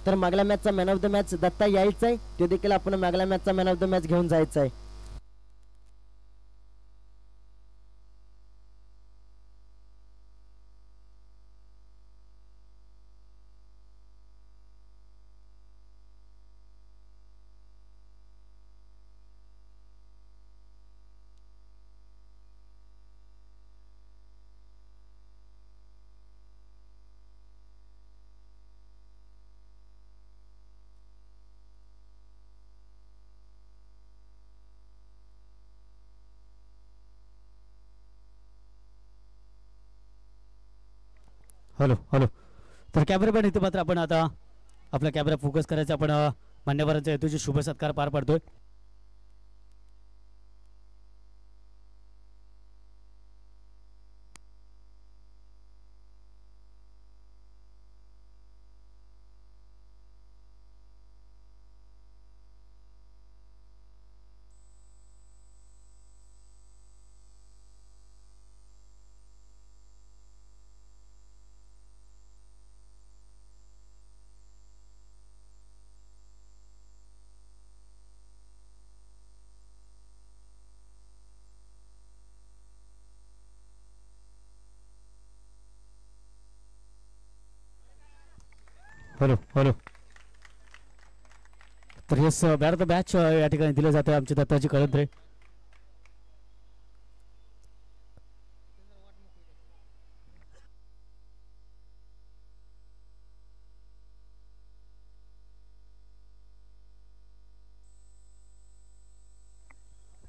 तर मागल्या मॅचचा man of the match Datta यायचा आहे, तो देखील आपण मागल्या मॅचचा मॅन ऑफ द मॅच घेऊन जायचा आहे. Hello hello. तर कॅमेरामॅन इथे मात्र आपण आता आपला कॅमेरा फोकस करायचा. आपण मान्यवरांच्या हेतूचे शुभ सत्कार पार पाडतोय. Hello hello. तर yes man of the match या ठिकाणी दिलं जातं आमचे दत्ताजी कळंत्रे.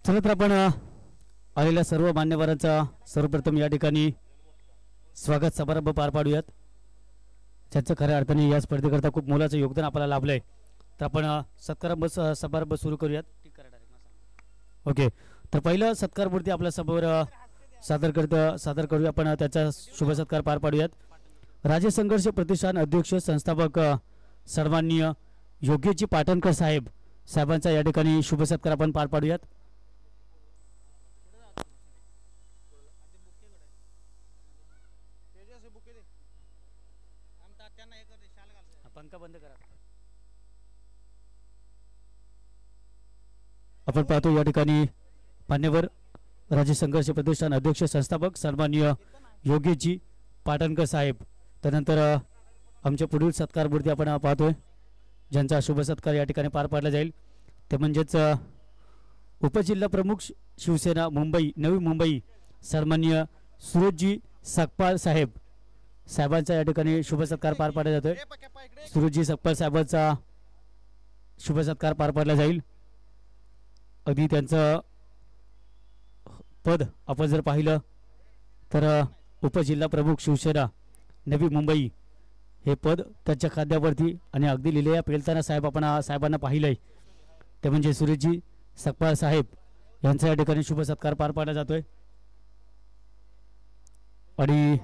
चला तर आपण आलेल्या सर्व मान्यवरांचा सर्वप्रथम या ठिकाणी स्वागत समारंभ पार पाडूयात. ज्यांचं खऱ्या अर्थाने या स्पर्धेकरता खूप मोलाचं योगदान आपल्याला लाभलंय. तर आपण सत्कारांभ समारंभ सुरू करूयात. ओके. तर पहिलं सत्कार मूर्ती आपल्या समोर सादर करूया. आपण त्याचा शुभ सत्कार पार पाडूयात. राज्य संघर्ष प्रतिष्ठान अध्यक्ष संस्थापक सन्माननीय योगेशजी पाटणकर साहेबांचा या ठिकाणी शुभ सत्कार आपण पार पाडूयात. पंखा बंद करा. आपण पाहतो या ठिकाणी मान्यवर राज्य संघर्ष प्रतिष्ठान अध्यक्ष संस्थापक सन्माननीय योगेशजी पाटणकर साहेब. त्यानंतर आमच्या पुढील सत्कार मूर्ती आपण पाहतोय ज्यांचा शुभ सत्कार या ठिकाणी पार पाडला जाईल ते म्हणजेच उपजिल्हा प्रमुख शिवसेना मुंबई नवी मुंबई सन्माननीय सुरजजी सकपाल साहेबांचा या ठिकाणी शुभ सत्कार पार पाडला जातोय. सुरजजी सकपाल साहेबांचा शुभ सत्कार पार पाडला जाईल. अगदी त्यांचं पद आपण जर पाहिलं तर उपजिल्हा प्रमुख शिवसेना नवी मुंबई हे पद त्यांच्या खाद्यावरती आणि अगदी लिहिलेल्या पेलताना साहेबांना पाहिलंय ते म्हणजे सुरेशजी सकपाल साहेब यांचा या ठिकाणी शुभ सत्कार पार पाडला जातोय. आणि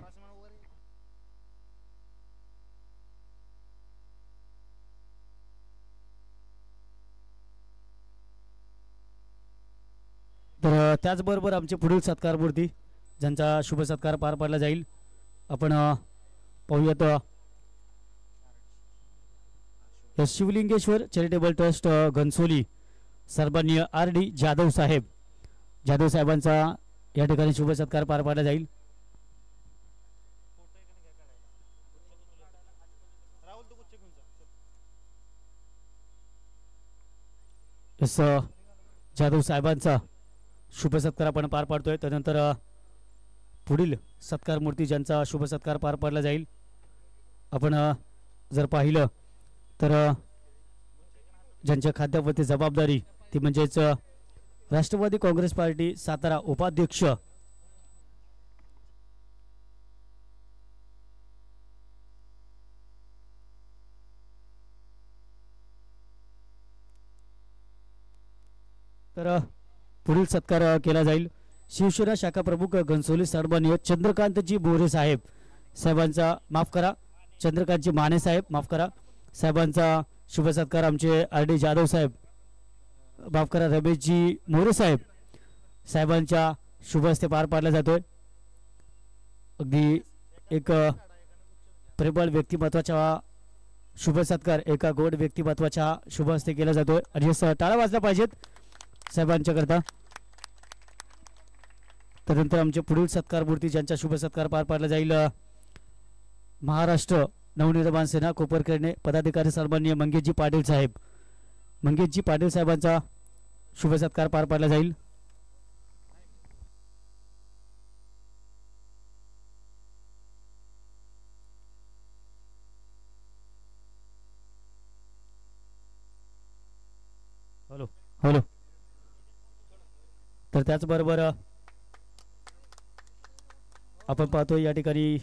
तर त्याचबरोबर आमचे पुढील सत्कार मूर्ती ज्यांचा शुभ सत्कार पार पाडला जाईल आपण पाहूयात. शिवलिंगेश्वर चॅरिटेबल ट्रस्ट घनसोली सन्माननीय RD जाधव साहेबांचा या ठिकाणी शुभ सत्कार पार पाडला जाईल. जाधव साहेबांचा शुभ सत्कार आपण पार पाडतोय. त्यानंतर पुढील सत्कार मूर्ती ज्यांचा शुभ सत्कार पार पाडला जाईल आपण जर पाहिलं तर ज्यांच्या खात्यावरती जबाबदारी ती म्हणजेच राष्ट्रवादी काँग्रेस पार्टी सातारा उपाध्यक्ष तर पुढील सत्कार केला जाईल. शिवसेना शाखा प्रमुख घनसोली सन्माननीय चंद्रकांतजी बोरे साहेबांचा माफ करा चंद्रकांतजी माने साहेबांचा शुभ सत्कार आमचे RD जाधव साहेब माफ करा रमेशजी मोरे साहेबांच्या शुभ हस्ते पार पाडला जातोय. अगदी एक प्रबळ व्यक्तिमत्वाच्या शुभ सत्कार एका गोड व्यक्तिमत्वाच्या शुभ हस्ते केला जातोय आणि यस टाळ्या वाजल्या पाहिजेत साहेबांच्या करता. त्यानंतर आमचे पुढील सत्कार मूर्ती ज्यांचा शुभ सत्कार पार पाडला जाईल महाराष्ट्र नवनिर्माण सेना कोपरखेरणे पदाधिकारी सन्माननीय मंगेशजी पाटील साहेब. मंगेशजी पाटील साहेबांचा शुभ सत्कार पार पाडला जाईल. Hello hello. तर त्याचबरोबर आपण पाहतो या ठिकाणी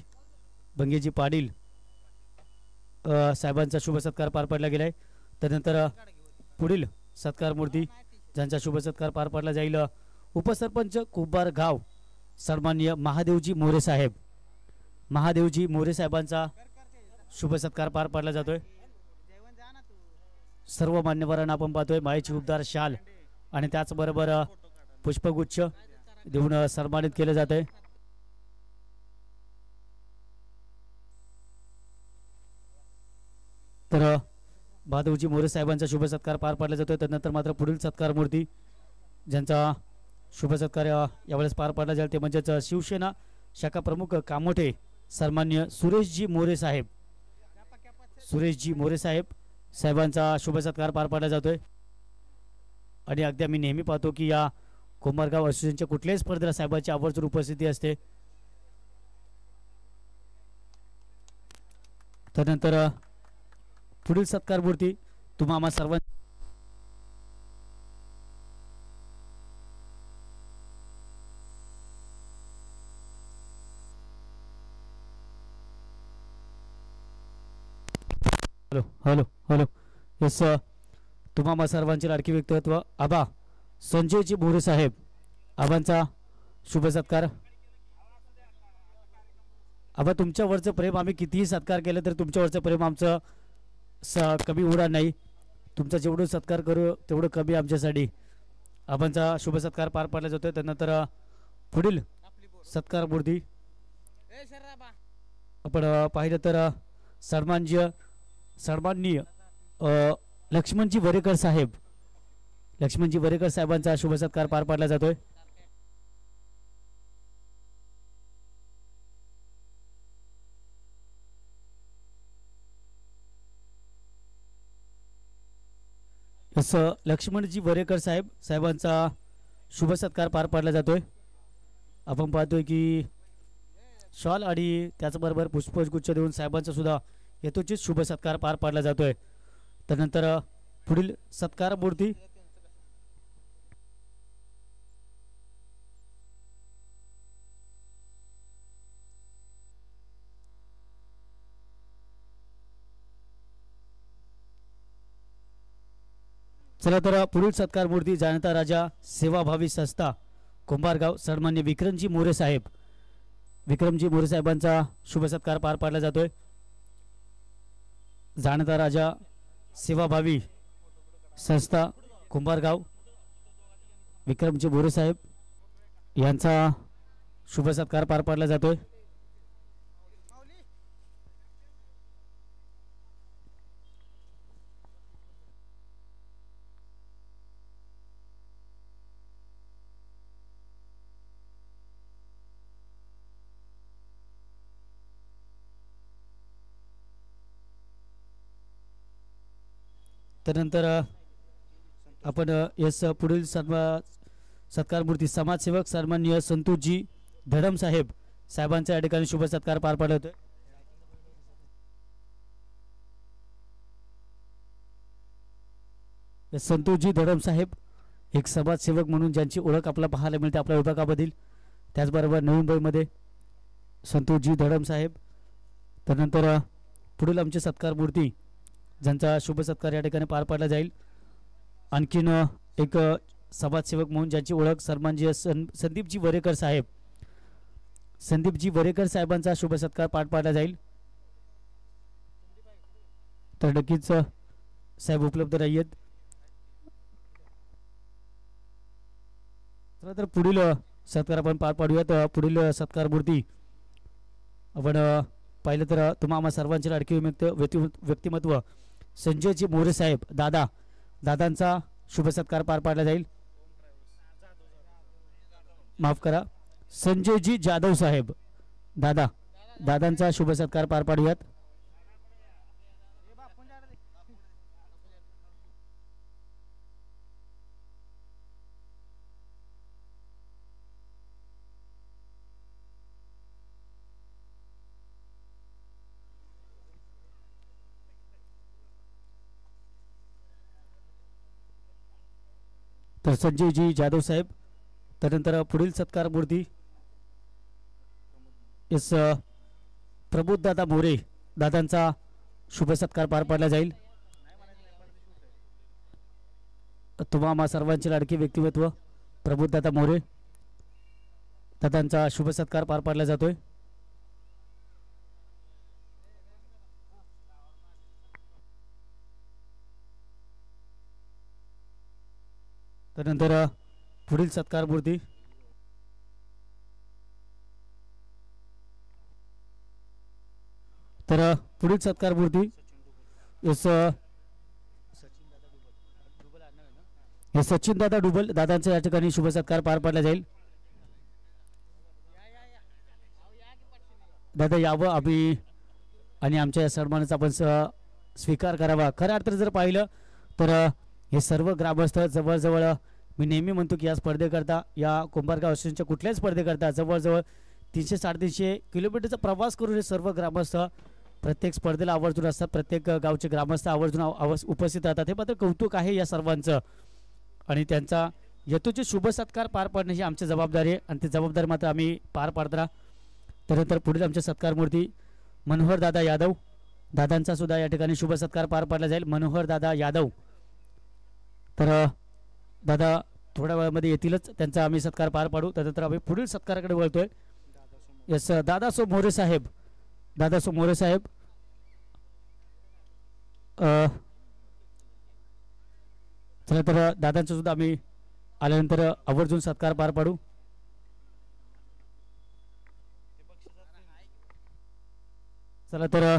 मंगेशजी पाटील साहेबांचा शुभ सत्कार पार पाडला गेलाय. त्यानंतर पुढील सत्कार मूर्ती ज्यांचा शुभ सत्कार पार पाडला जाईल उपसरपंच कुंभार गाव सन्माननीय महादेवजी मोरे साहेब. महादेवजी मोरे साहेबांचा शुभ सत्कार पार पाडला जातोय. सर्व मान्यवरांना आपण पाहतोय मायेची उबदार शाल आणि त्याचबरोबर पुष्पगुच्छ देऊन सन्मानित केले जाते. तर महादेवजी मोरे साहेबांचा शुभ सत्कार पार पाडला जातोय. त्यानंतर मात्र पुढील सत्कार मूर्ती ज्यांचा शुभ सत्कार यावेळेस पार पाडला जाईल ते म्हणजेच शिवसेना शाखा प्रमुख कामोठे सन्माननीय सुरेशजी मोरे साहेब. सुरेशजी मोरे साहेब साहेबांचा शुभ सत्कार पार पाडला जातोय. आणि अगदी आम्ही नेहमी पाहतो की या कुंभारगाव असोसिएशनच्या कुठल्याही स्पर्धेला साहेबांची आवर्जून उपस्थिती असते. त्यानंतर पुढील सत्कार मूर्ती तुम्हा सर्वां हॅलो हॅलो हॅलो यस तुम्हा सर्वांचे लाडके व्यक्तित्व आबा संजयजी मोरे साहेब. आबांचा शुभ सत्कार. आबा तुमच्यावरचं प्रेम आम्ही कितीही सत्कार केलं तर तुमच्यावरचं प्रेम आमचं कमी होणार नाही. तुमचा जेवढं सत्कार करू तेवढं कमी आमच्यासाठी. आबांचा शुभ सत्कार पार पाडला जातोय. त्यानंतर पुढील सत्कार मूर्ती आपण पाहिलं तर सन्माननीय लक्ष्मणजी वरेकर साहेब. लक्ष्मणजी वरेकर साहेबांचा शुभ सत्कार पार पाडला जातोय. असं लक्ष्मणजी वरेकर साहेबांचा शुभ सत्कार पार पाडला जातोय. आपण पाहतोय की शॉल आणि त्याचबरोबर पुष्पगुच्छ देऊन साहेबांचा सुद्धा यथोचित शुभ सत्कार पार पाडला जातोय. त्यानंतर पुढील सत्कार मूर्ती चला तर पुढील सत्कार मूर्ती जाणता राजा सेवाभावी संस्था कुंभारगाव सन्मान्य विक्रमजी मोरे साहेब. विक्रमजी मोरे साहेबांचा शुभ सत्कार पार पाडला जातोय. जाणता राजा सेवाभावी संस्था कुंभारगाव विक्रमजी मोरे साहेब यांचा शुभ सत्कार पार पाडला जातोय. त्यानंतर आपण यस पुढील सत्कार मूर्ती समाजसेवक सन्माननीय संतोषजी धडम साहेबांचा या ठिकाणी शुभ सत्कार पार पाडला होतोय. संतोषजी धडम साहेब एक समाजसेवक म्हणून ज्यांची ओळख आपल्याला पाहायला मिळते आपल्या विभागामधील. त्याचबरोबर नवी मुंबईमध्ये संतोषजी धडम साहेब. त्यानंतर पुढील आमचे सत्कार मूर्ती ज्यांचा शुभ सत्कार या ठिकाणी पार पाडला जाईल. आणखीन एक समाजसेवक म्हणून ज्यांची ओळख सन्माननीय संदीपजी वरेकर साहेब. संदीपजी वरेकर साहेबांचा शुभ सत्कार पार पाडला जाईल. तर नक्कीच साहेब उपलब्ध नाहीयेत. चला तर पुढील सत्कार आपण पार पाडूयात. पुढील सत्कार मूर्ती आपण पाहिलं तर तुम्हा आम्हा सर्वांचे लाडके व्यक्तिमत्व संजयजी मोरे साहेब दादांचा शुभ सत्कार पार पाडला जाईल. माफ करा, संजयजी जाधव साहेब दादांचा शुभ सत्कार पार पाडूयात. तर संजयजी जाधव साहेब, त्यानंतर पुढील सत्कार मूर्ती एस प्रबोध दादा मोरे दादांचा शुभ सत्कार पार पाडला जाईल. तुम्हा सर्वांचे लाडके व्यक्तिमत्व प्रबोध दादा मोरे दादांचा शुभ सत्कार पार पाडला जातोय. त्यानंतर पुढील सत्कार मूर्ती पुढील सत्कार मूर्ती सचिन दादा डुबल दादांचा या ठिकाणी शुभ सत्कार पार पाडला जाईल. दादा यावं आम्ही आणि आमच्या या सन्मानाचा आपण स्वीकार करावा. खऱ्या अर्थाने जर पाहिलं तर हे सर्व ग्रामस्थ जवळजवळ मी नेहमी म्हणतो की या स्पर्धेकरता या कुंभारगाव असोसिएशनच्या कुठल्याही स्पर्धेकरता जवळजवळ 300-350 किलोमीटरचा प्रवास करून हे सर्व ग्रामस्थ प्रत्येक स्पर्धेला आवर्जून असतात. प्रत्येक गावचे ग्रामस्थ आवर्जून उपस्थित राहतात. हे मात्र कौतुक आहे या सर्वांचं आणि त्यांचा यथोचित शुभ सत्कार पार पाडणे ही आमची जबाबदारी आहे आणि ती जबाबदारी मात्र आम्ही पार पाडतो. त्यानंतर पुढील आमच्या सत्कार मूर्ती मनोहर दादा यादव दादांचा सुद्धा या ठिकाणी शुभ सत्कार पार पाडला जाईल. मनोहर दादा यादव, तर दादा थोड्या वेळामध्ये येतीलच, त्यांचा आम्ही सत्कार पार पाडू. त्यानंतर आम्ही पुढील सत्काराकडे वळतोय. यस दादासो मोरे साहेब चला तर दादांचा सुद्धा आम्ही आल्यानंतर आवर्जून सत्कार पार पाडू. चला तर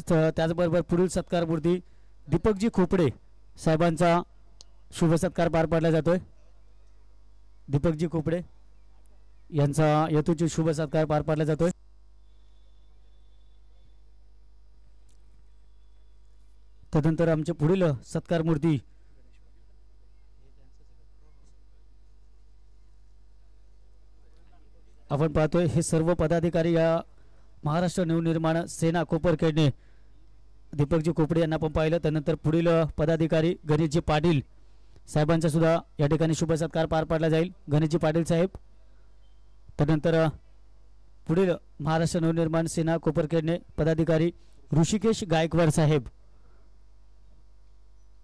त्याचबरोबर पुढील सत्कार मूर्ती दीपकजी खोपडे साहेबांचा शुभ सत्कार पार पाडला जातोय. दीपकजी खोपडे यांचा यथोचित शुभ सत्कार पार पाडला जातोय. त्यानंतर आमचे पुढील सत्कार मूर्ती आपण पाहतोय हे सर्व पदाधिकारी या महाराष्ट्र नवनिर्माण सेना कोपरखेडणे दीपकजी खोपडे यांना पण पाहिलं. त्यानंतर पुढील पदाधिकारी गणेशजी पाटील साहेबांचा सुद्धा या ठिकाणी शुभ सत्कार पार पाडला जाईल. गणेशजी पाटील साहेब, त्यानंतर पुढील महाराष्ट्र नवनिर्माण सेना कोपरखेडणे पदाधिकारी ऋषिकेश गायकवाड साहेब.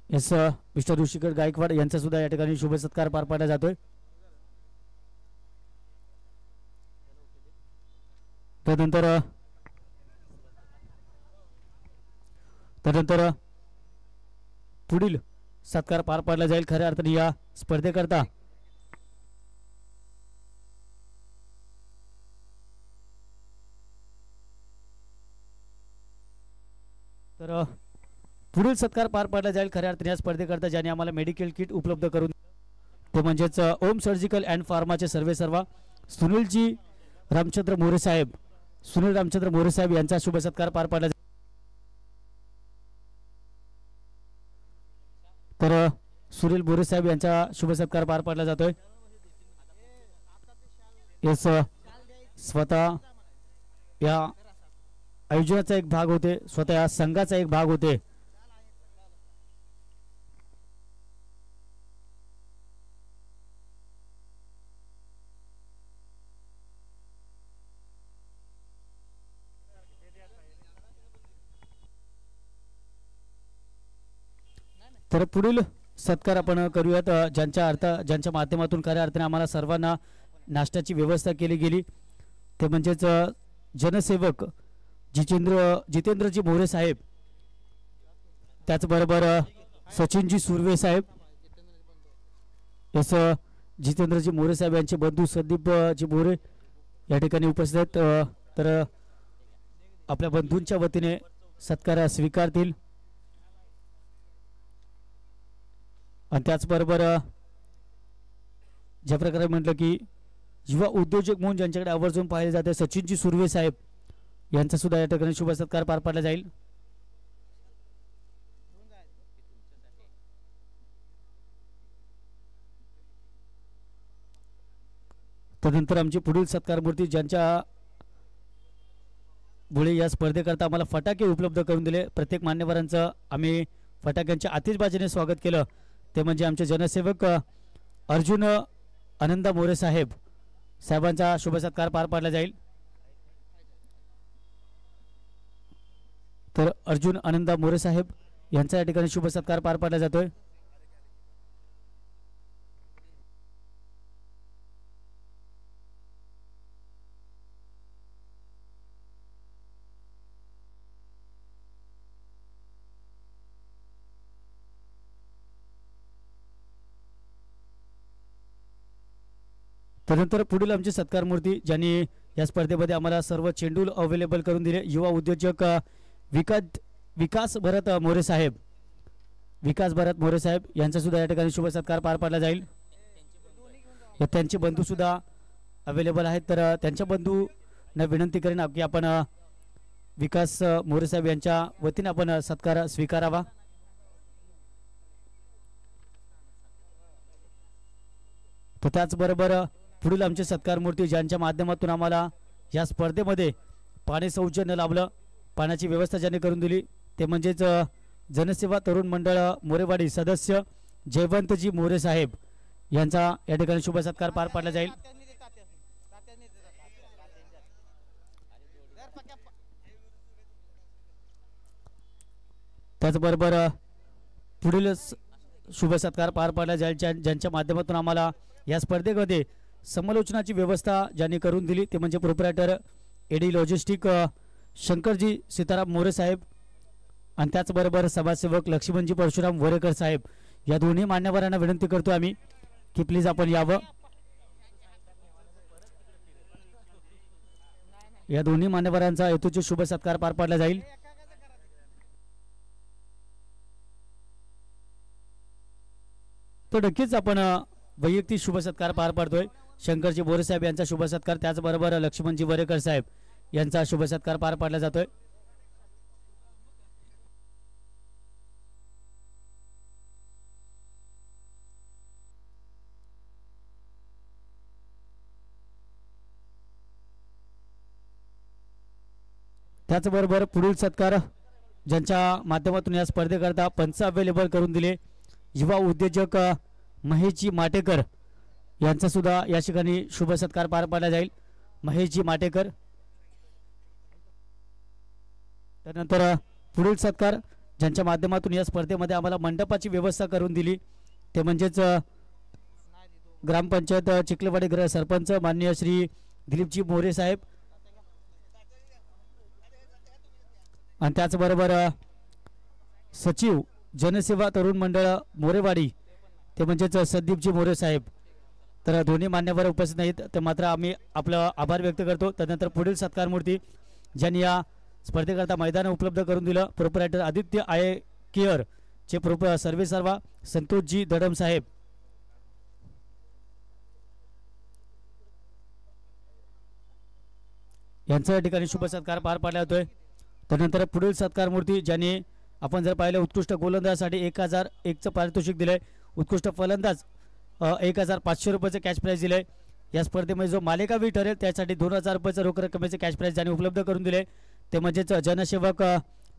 यस मिस्टर ऋषिकेश गायकवाड यांचा सुद्धा या ठिकाणी शुभ सत्कार पार पाडला जातोय. त्यानंतर पुढील सत्कार पार पाडला जाईल. खऱ्या अर्थाने या स्पर्धेकरता तर पुढील सत्कार पार पाडला जाईल. खऱ्या अर्थाने या स्पर्धेकरता ज्याने आम्हाला मेडिकल किट उपलब्ध करून ते म्हणजेच ओम सर्जिकल अँड फार्माचे सर्वेसर्वा सुनील रामचंद्र मोरे साहेब यांचा शुभ सत्कार पार पाडला जाईल. तर सुनील मोरे साहेब यांचा शुभ सत्कार पार पाडला जातोय. यस स्वतः या आयोजनाचा एक भाग होते, स्वतः या संघाचा एक भाग होते. तर पुढील सत्कार आपण करूयात ज्यांच्या माध्यमातून खऱ्या अर्थाने आम्हाला सर्वांना नाश्त्याची व्यवस्था केली गेली ते म्हणजेच जनसेवक जितेंद्रजी मोरे साहेब, त्याचबरोबर सचिनजी सुर्वे साहेब. यस जितेंद्रजी मोरे साहेब यांचे बंधू संदीपजी मोरे या ठिकाणी उपस्थित आहेत. तर आपल्या बंधूंच्या वतीने सत्कार स्वीकारतील आणि त्याचबरोबर ज्या प्रकारे म्हटलं की युवा उद्योजक म्हणून ज्यांच्याकडे आवर्जून पाहिले जाते सचिनजी सुर्वे साहेब यांचा सुद्धा या ठिकाणी शुभ सत्कार पार पाडला जाईल। त्यानंतर आमची पुढील सत्कार मूर्ती ज्यांच्या मुळे या स्पर्धेकरता आम्हाला फटाके उपलब्ध करून दिले, प्रत्येक मान्यवरांचं आम्ही फटाक्यांच्या आतिषबाजीने स्वागत केलं, ते म्हणजे आमचे जनसेवक अर्जुन आनंदा मोरे साहेब साहेबांचा शुभ सत्कार पार पाडला जाईल। तर अर्जुन आनंदा मोरे साहेब यांचा या ठिकाणी शुभ सत्कार पार पाडला जातोय। त्यानंतर पुढील आमची सत्कार मूर्ती ज्यांनी या स्पर्धेमध्ये आम्हाला सर्व चेंडू अवेलेबल करून दिले युवा उद्योजक विकास भरत मोरे साहेब यांचा सुद्धा या ठिकाणी शुभ सत्कार पार पाडला जाईल। त्यांचे बंधू सुद्धा अवेलेबल आहेत, तर त्यांच्या बंधूंना विनंती करेन की आपण विकास मोरे साहेब यांच्या वतीने आपण सत्कार स्वीकारावा। तर त्याचबरोबर पुढील आमचे सत्कार मूर्ती ज्यांच्या माध्यमातून आम्हाला या स्पर्धेमध्ये पाणी सौजन्य लाभलं, पाण्याची व्यवस्था ज्यांनी करून दिली, ते म्हणजेच जनसेवा तरुण मंडळ मोरेवाडी सदस्य जयवंतजी मोरे साहेब यांचा या ठिकाणी शुभ सत्कार पार पाडला जाईल। त्याचबरोबर पुढील शुभ सत्कार पार पाडला जाईल ज्यांच्या माध्यमातून आम्हाला या स्पर्धेमध्ये समालोचनाची व्यवस्था ज्यांनी करून दिली, ते म्हणजे proprietor A D logistic Shankarji Sitaram More साहेब आणि त्याचबरोबर समाजसेवक लक्ष्मणजी परशुराम वरेकर साहेब या दोन्ही मान्यवरांना विनंती करतो आम्ही की प्लीज आपण यावं। या दोन्ही मान्यवरांचा हेतूचे शुभ सत्कार पार पाडला जाईल। तर नक्कीच आपण वैयक्तिक शुभ सत्कार पार पाडतोय। शंकरजी मोरे साहेब यांचा शुभ सत्कार, त्याचबरोबर लक्ष्मणजी वरेकर साहेब यांचा शुभ सत्कार पार पाडला जातोय। त्याचबरोबर पुढील सत्कार ज्यांच्या माध्यमातून या स्पर्धेकरता पंच अवेलेबल करून दिले युवा उद्योजक महेशजी माटेकर यांचा सुद्धा या ठिकाणी शुभ सत्कार पार पाडला जाईल। महेशजी माटेकर। त्यानंतर पुढील सत्कार ज्यांच्या माध्यमातून या स्पर्धेमध्ये आम्हाला मंडपाची व्यवस्था करून दिली, ते म्हणजेच ग्रामपंचायत चिखलेवाडी ग्रह सरपंच माननीय श्री दिलीपजी मोरे साहेब आणि त्याचबरोबर सचिव जनसेवा तरुण मंडळ मोरेवाडी ते म्हणजेच संदीपजी मोरे साहेब। तर दोन्ही मान्यवर उपस्थित नाहीत, तर मात्र आम्ही आपलं आभार व्यक्त करतो। त्यानंतर पुढील सत्कार मूर्ती ज्यांनी या स्पर्धेकरता मैदान उपलब्ध करून दिलं, प्रोप्रायटर आदित्य आय केअर चे सर्वेसर्वा संतोषजी दडम साहेब यांचा या ठिकाणी शुभ सत्कार पार पाडला जातोय। त्यानंतर पुढील सत्कार मूर्ती ज्यांनी आपण जर पाहिलं उत्कृष्ट गोलंदाजासाठी 1001चं पारितोषिक दिलंय, उत्कृष्ट फलंदाज 1500 रुपयाचं कॅश प्राइज दिलंय। या स्पर्धेमध्ये जो मालिकावीर ठरेल त्यासाठी 2000 रुपयाचं रोख रकमेचे कॅश प्राइज ज्यांनी उपलब्ध करून दिले, ते म्हणजेच जनसेवक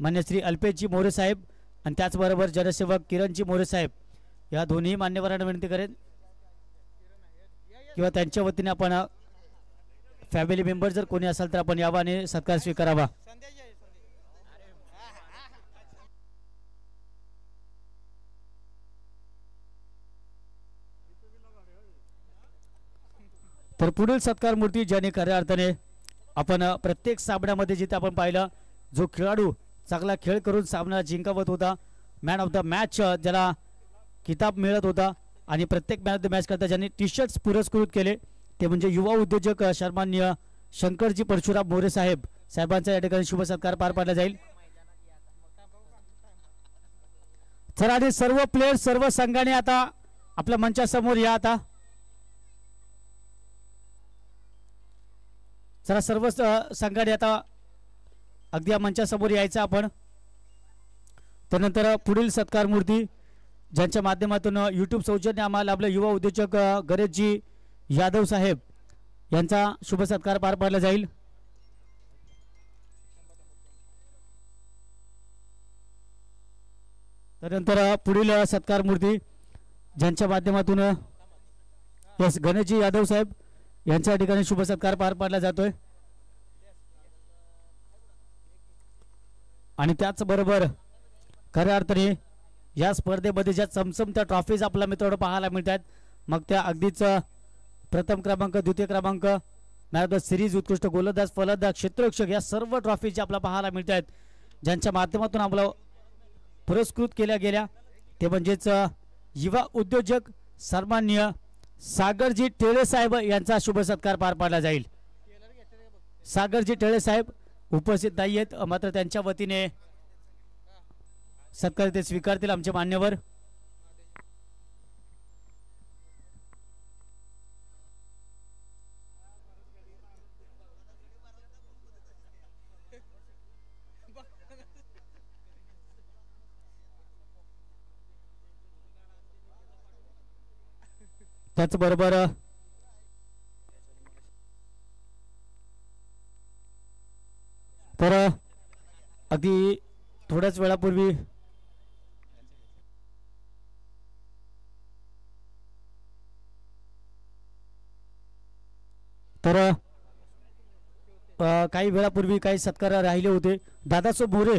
मान्य श्री अल्पेशजी मोरे साहेब आणि त्याचबरोबर जनसेवक किरणजी मोरे साहेब या दोन्ही मान्यवरांना विनंती करेन किंवा त्यांच्या वतीने आपण फॅमिली मेंबर जर कोणी असाल तर आपण यावा आणि सत्कार स्वीकारावा। तर पुढील सत्कार मूर्ती ज्यांनी खऱ्या अर्थाने आपण प्रत्येक सामन्यामध्ये जिथे आपण पाहिलं जो खेळाडू चांगला खेळ करून सामना जिंकवत होता, मॅन ऑफ द मॅच ज्याला किताब मिळत होता आणि प्रत्येक मॅन ऑफ द मॅच करता ज्यांनी टी शर्ट्स पुरस्कृत केले, ते म्हणजे युवा उद्योजक सन्माननीय शंकरजी परशुराम मोरे साहेब साहेबांचा या ठिकाणी शुभ सत्कार पार पाडला जाईल. चला आणि सर्व प्लेयर सर्व संघाने आता आपल्या मंचासमोर या. आता चला सर्व संघाने आता अगदी या मंचासमोर यायचं आपण. त्यानंतर पुढील सत्कार मूर्ती ज्यांच्या माध्यमातून यूट्यूब सौजन्य आम्हाला आपले युवा उद्योजक गणेशजी यादव साहेब यांचा शुभ सत्कार पार पाडला जाईल. त्यानंतर पुढील सत्कार मूर्ती ज्यांच्या माध्यमातून यस गणेशजी यादव साहेब यांच्या ठिकाणी शुभ सत्कार पार पाडला जातोय. आणि त्याचबरोबर खऱ्या अर्थाने या स्पर्धेमध्ये ज्या चमचमत्या ट्रॉफीज आपल्या मित्रांनो पाहायला मिळतात, मग त्या अगदीच प्रथम क्रमांक द्वितीय क्रमांक मॅन ऑफ द सिरीज उत्कृष्ट गोलंदाज फलंदाज क्षेत्ररक्षक या सर्व ट्रॉफी ज्या आपल्याला पाहायला मिळतात, ज्यांच्या माध्यमातून आपल्याला पुरस्कृत केल्या गेल्या ते म्हणजेच युवा उद्योजक सन्माननीय सागरजी टेळे साहेब यांचा शुभ सत्कार पार पाडला जाईल. सागरजी टेळे साहेब उपस्थित नाही आहेत, मात्र त्यांच्या वतीने सत्कार ते स्वीकारतील आमचे मान्यवर. त्याचबरोबर तर अगदी थोड्याच वेळापूर्वी तर काही वेळापूर्वी काही सत्कार राहिले होते. दादासाहेब मोरे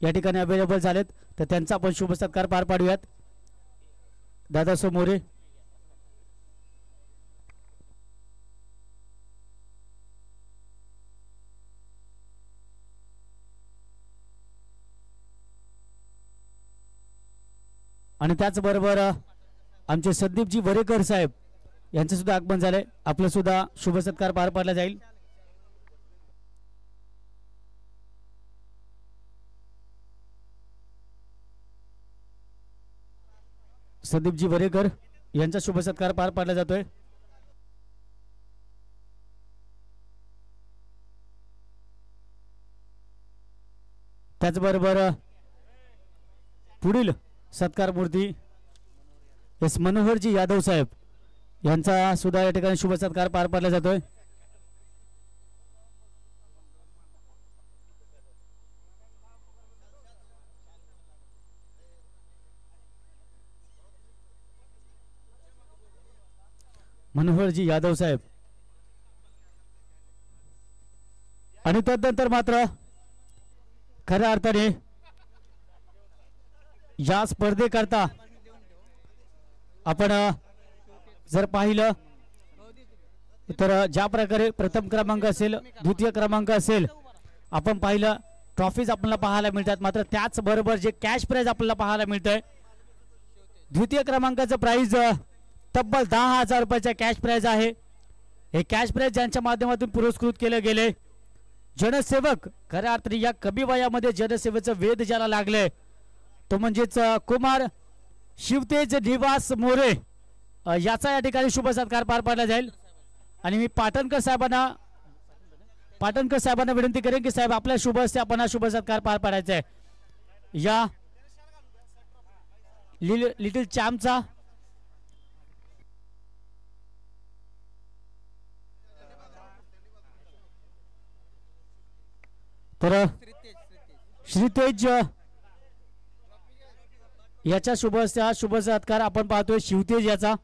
या ठिकाणी अवेलेबल झालेत, तर त्यांचा आपण शुभ सत्कार पार पाडूयात. दादासाहेब मोरे आणि त्याचबरोबर आमचे संदीपजी वरेकर साहेब यांचं सुद्धा आगमन झालंय, आपलं सुद्धा शुभ सत्कार पार पाडला जाईल. संदीपजी वरेकर यांचा शुभ सत्कार पार पाडला जातोय. त्याचबरोबर पुढील सत्कार मूर्ती एस मनोहरजी यादव साहेब यांचा सुद्धा या ठिकाणी शुभ सत्कार पार पाडला जातोय. मनोहरजी यादव साहेब आणि तदनंतर मात्र खऱ्या अर्थाने या स्पर्धेकरता आपण जर पाहिलं तर ज्या प्रकारे प्रथम क्रमांक असेल द्वितीय क्रमांक असेल आपण पाहिलं ट्रॉफीज आपल्याला पाहायला मिळतात, मात्र त्याचबरोबर जे कॅश प्राइज आपल्याला पाहायला मिळतंय द्वितीय क्रमांकाचं प्राइज तब्बल 10,000 रुपयाचा कॅश प्राइज आहे. हे कॅश प्राइज ज्यांच्या माध्यमातून पुरस्कृत केले गेले जनसेवक खऱ्या अर्थाने या कमी वयामध्ये जनसेवेचं वेध ज्याला लागले तो म्हणजेच कुमार शिवतेज निवास मोरे याचा या ठिकाणी शुभ सत्कार पार पाडला जाईल. आणि मी पाटणकर साहेबांना विनंती करेन की साहेब आपल्या शुभ हस्ते आपण हा शुभ सत्कार पार पाडायचा आहे. या लिटिल चॅम्पचा तर श्रीतेज याच्या शुभ हस्ते हा शुभ सत्कार आपण पाहतोय. शिवतेज याचा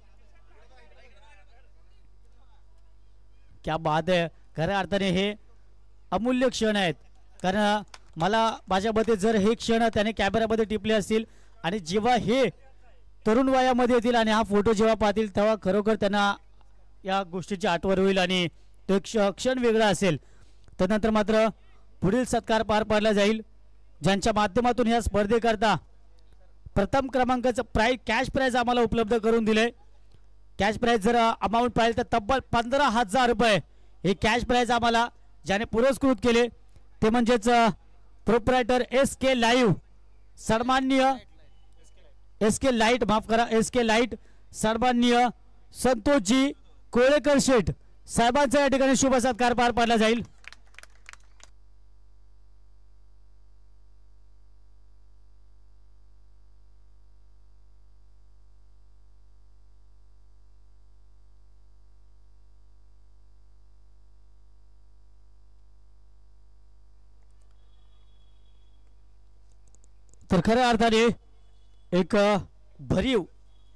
क्या बात आहे. खऱ्या अर्थाने हे अमूल्य क्षण आहेत, कारण मला माझ्या मते जर हे क्षण त्याने कॅमेऱ्यामध्ये टिपले असतील आणि जेव्हा हे तरुण वयामध्ये येतील आणि हा फोटो जेव्हा पाहतील तेव्हा खरोखर त्यांना या गोष्टीची आठवण होईल आणि तो क्षण वेगळा असेल. त्यानंतर मात्र पुढील सत्कार पार पाडला जाईल ज्यांच्या माध्यमातून या स्पर्धेकरता प्रथम क्रमांकाचं प्राइज कॅश प्राइज आम्हाला उपलब्ध करून दिले. कॅश प्राइज जर अमाऊंट पाहिलं तर तब्बल 15,000 रुपये हे कॅश प्राइज आम्हाला ज्याने पुरस्कृत केले ते म्हणजेच प्रोप्रायटर SK लाईव्ह सन्माननीय SK लाईट, माफ करा, SK लाईट सन्माननीय संतोषजी कोळेकर शेठ साहेबांचा या ठिकाणी शुभ सत्कार पार पाडला जाईल। तर खऱ्या अर्थाने एक भरीव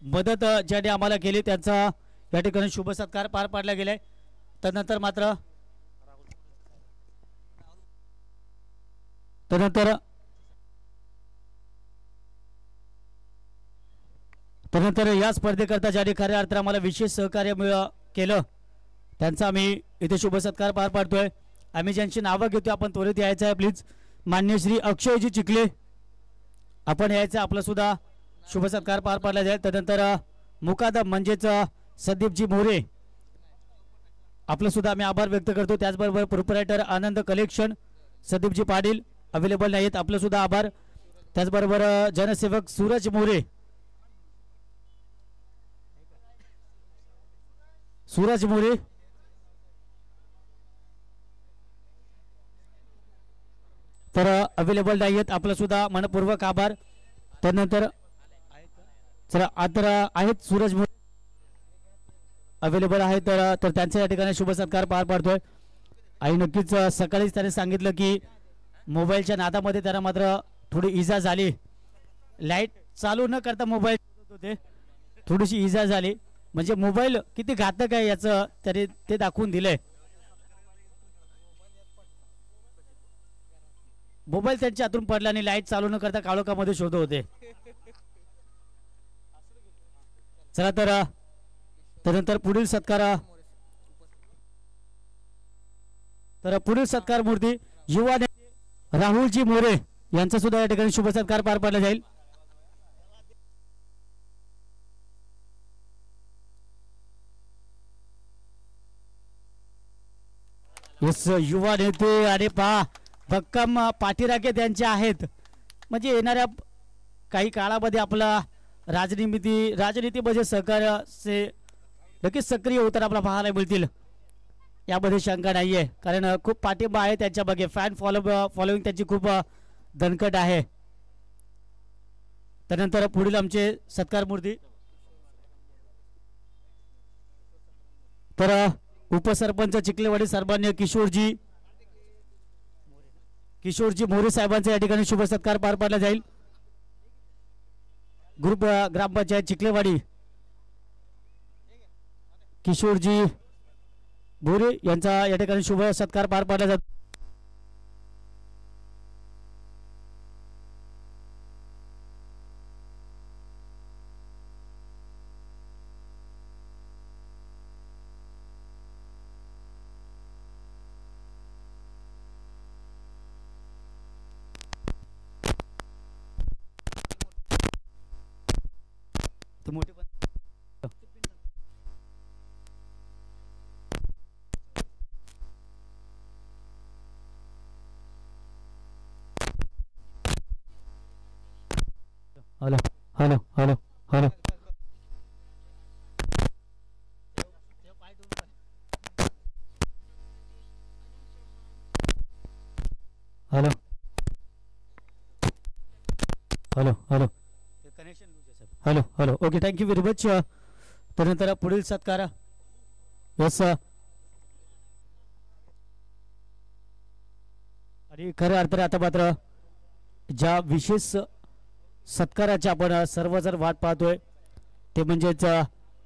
मदत ज्याने आम्हाला केली त्यांचा या ठिकाणी शुभ सत्कार पार पाडला गेलाय। तदनंतर या स्पर्धेकरता ज्याने खऱ्या अर्थाने आम्हाला विशेष सहकार्य केलं त्यांचा आम्ही इथे शुभ सत्कार पार पाडतोय। आम्ही ज्यांची नावं घेतोय आपण त्वरित यायचं आहे प्लीज। मान्य श्री अक्षयजी चिखले आपण यायचं, आपला सुद्धा शुभ सत्कार पार पाडला जाईल। तदनंतर मुकादम म्हणजेच संदीपजी मोरे आपलं सुद्धा आम्ही आभार व्यक्त करतो। त्याचबरोबर प्रोप्रायटर आनंद कलेक्शन संदीपजी पाटील अवेलेबल नाहीत, आपलं सुद्धा आभार। त्याचबरोबर जनसेवक सूरज मोरे, तर अवेलेबल नाहीत, आपलं सुद्धा मनपूर्वक आभार। त्यानंतर चला आता आहेत सूरज मोरे अवेलेबल आहेत, तर त्यांच्या या ठिकाणी शुभ सत्कार पार पाडतोय। आणि नक्कीच सकाळीच त्याने सांगितलं की मोबाईलच्या नादामध्ये त्यांना मात्र थोडी इजा झाली, लाईट चालू न करता मोबाईल होते, थोडीशी इजा झाली। म्हणजे मोबाईल किती घातक आहे याचं त्याने ते दाखवून दिलंय। मोबाईल त्यांच्या हातून पडला आणि लाईट चालू न करता काळोखामध्ये शोधत होते। चला तर त्यानंतर पुढील सत्कार मूर्ती युवा नेते राहुलजी मोरे यांचा सुद्धा या ठिकाणी शुभ सत्कार पार पाडला जाईल। यस, युवा नेते आणि पहा भक्कम पाठीराखे त्यांचे आहेत। म्हणजे येणाऱ्या काही काळामध्ये आपला राजनीतीमध्ये सहकार्याचे नक्कीच सक्रिय होताना आपल्याला पाहायला मिळतील, यामध्ये शंका नाहीये। कारण खूप पाठिंबा आहे त्यांच्या मागे, फॅन फॉलोइंग त्यांची खूप दणकट आहे। त्यानंतर पुढील आमचे सत्कार मूर्ती तर उपसरपंच चिखलेवाडी सन्माननीय किशोरजी मोरे साहेबांचा या ठिकाणी शुभ सत्कार पार पाडला जाईल। ग्रुप ग्रामपंचायत चिखलेवाडी किशोरजी मोरे यांचा या ठिकाणी शुभ सत्कार पार पाडला जातो। Hello hello hello hello hello hello hello hello hello okay, thank you very much. त्यानंतर पुढील सत्कार यस आणि खऱ्या अर्थाने आता मात्र ज्या विशेष सत्काराची आपण सर्वजण वाट पाहतोय ते म्हणजेच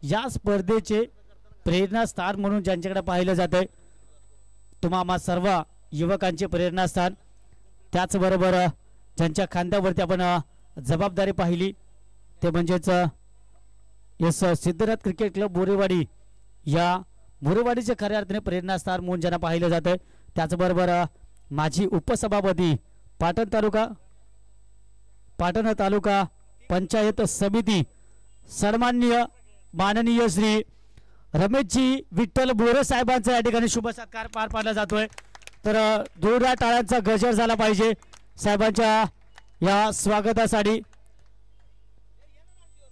या स्पर्धेचे प्रेरणास्थान म्हणून ज्यांच्याकडे पाहिलं जातंय तुम्हा सर्व युवकांचे प्रेरणास्थान, त्याचबरोबर ज्यांच्या खांद्यावरती आपण जबाबदारी पाहिली ते म्हणजेच यस सिद्धनाथ क्रिकेट क्लब बोरेवाडी, या बोरेवाडीचे खऱ्या अर्थाने प्रेरणास्थान म्हणून ज्यांना पाहिलं जातंय, त्याचबरोबर माजी उपसभापती पाटण तालुका पंचायत समिती सन्माननीय माननीय श्री रमेशजी विठ्ठल बोरे साहेबांचा या ठिकाणी शुभ सत्कार पार पाडला जातोय। तर जोरदार टाळ्यांचा गजर झाला पाहिजे साहेबांच्या या स्वागतासाठी.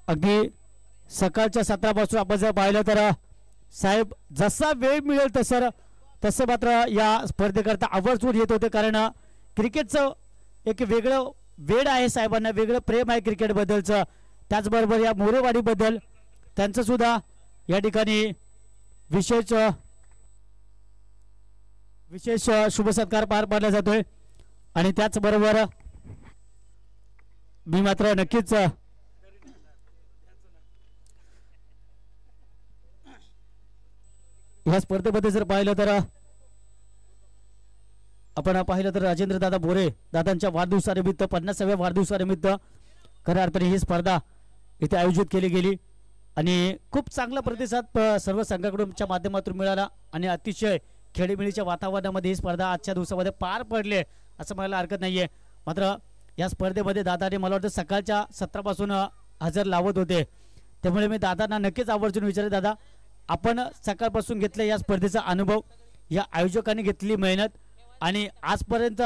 अगदी सकाळच्या सत्रापासून आपण जर पाहिलं तर साहेब जसा वेळ मिळेल तसं मात्र या स्पर्धेकरता आवर्जून येत होते, कारण क्रिकेटचं एक वेगळं वेड आहे साहेबांना, वेगळं प्रेम आहे क्रिकेटबद्दलचं. त्याचबरोबर या मोरेवाडीबद्दल त्यांचं सुद्धा या ठिकाणी विशेष शुभ सत्कार पार पाडला जातोय. आणि त्याचबरोबर मी मात्र नक्कीच या स्पर्धेमध्ये जर पाहिलं तर आपण पाहिलं तर राजेंद्र दादा बोरे दादांच्या वाढदिवसानिमित्त 50व्या वाढदिवसानिमित्त खऱ्या अर्थाने ही स्पर्धा इथे आयोजित केली गेली आणि खूप चांगला प्रतिसाद सर्व संघाकडूनच्या माध्यमातून मिळाला आणि अतिशय खेळीमेळीच्या वातावरणामध्ये ही स्पर्धा आजच्या दिवसामध्ये पार पडली असं म्हणायला हरकत नाहीये. मात्र या स्पर्धेमध्ये दादाने मला वाटतं सकाळच्या सत्रापासून हजर लावत होते, त्यामुळे मी दादांना नक्कीच आवर्जून विचारले, दादा आपण सकाळपासून घेतल्या या स्पर्धेचा अनुभव, या आयोजकांनी घेतलेली मेहनत आणि आजपर्यंत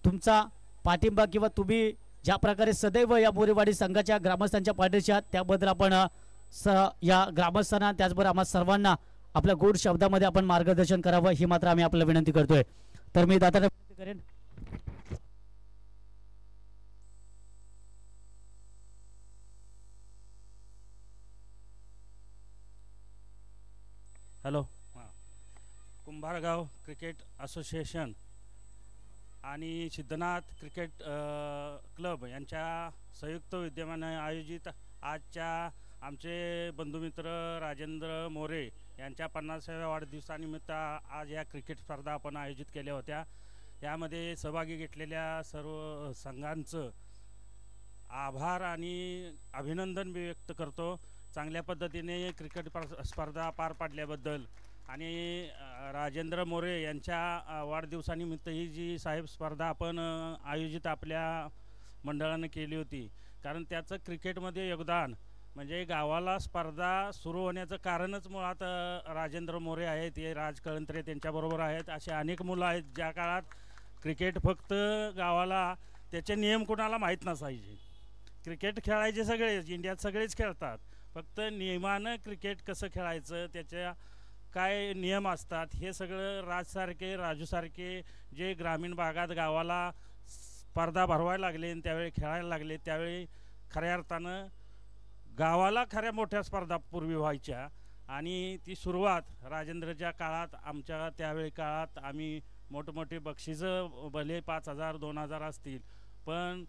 तुमचा पाठिंबा किंवा तुम्ही ज्या प्रकारे सदैव या मोरेवाडी संघाच्या ग्रामस्थांच्या पाठीशी आहात त्याबद्दल आपण या ग्रामस्थांना त्याचबरोबर आम्हा सर्वांना आपल्या गोड शब्दामध्ये आपण मार्गदर्शन करावं ही मात्र आम्ही आपल्याला विनंती करतोय. तर मी दादांना विनंती करेन. हॅलो, कुंभारगाव क्रिकेट असोसिएशन आणि सिद्धनाथ क्रिकेट क्लब यांच्या संयुक्त विद्यमाने आयोजित आजच्या आमचे बंधुमित्र राजेंद्र मोरे यांच्या 50व्या वाढदिवसानिमित्त आज या क्रिकेट स्पर्धा आपण आयोजित केल्या होत्या. यामध्ये सहभागी घेतलेल्या सर्व संघांचं आभार आणि अभिनंदन मी व्यक्त करतो. चांगल्या पद्धतीने क्रिकेट स्पर्धा पार पाडल्याबद्दल आणि राजेंद्र मोरे यांच्या वाढदिवसानिमित्त ही जी साहेब स्पर्धा आपण आयोजित आपल्या मंडळाने केली होती, कारण त्याचं क्रिकेटमध्ये योगदान म्हणजे गावाला स्पर्धा सुरू होण्याचं कारणच मुळात राजेंद्र मोरे आहेत, हे राज कळंत्रे त्यांच्याबरोबर आहेत, असे अनेक मुलं आहेत. ज्या काळात क्रिकेट फक्त गावाला त्याचे नियम कोणाला माहीत नसायचे. क्रिकेट खेळायचे सगळेच, इंडियात सगळेच खेळतात, फक्त नियमानं क्रिकेट कसं खेळायचं त्याच्या काय नियम असतात हे सगळं राजसारखे राजूसारखे जे ग्रामीण भागात गावाला स्पर्धा भरवायला लागले आणि त्यावेळी खेळायला लागले, त्यावेळी खऱ्या अर्थानं गावाला खऱ्या मोठ्या स्पर्धा पूर्वी व्हायच्या. आणि ती सुरुवात राजेंद्रच्या काळात आमच्या त्यावेळी काळात आम्ही मोठमोठे बक्षिसं भले 5,000 2,000 असतील, पण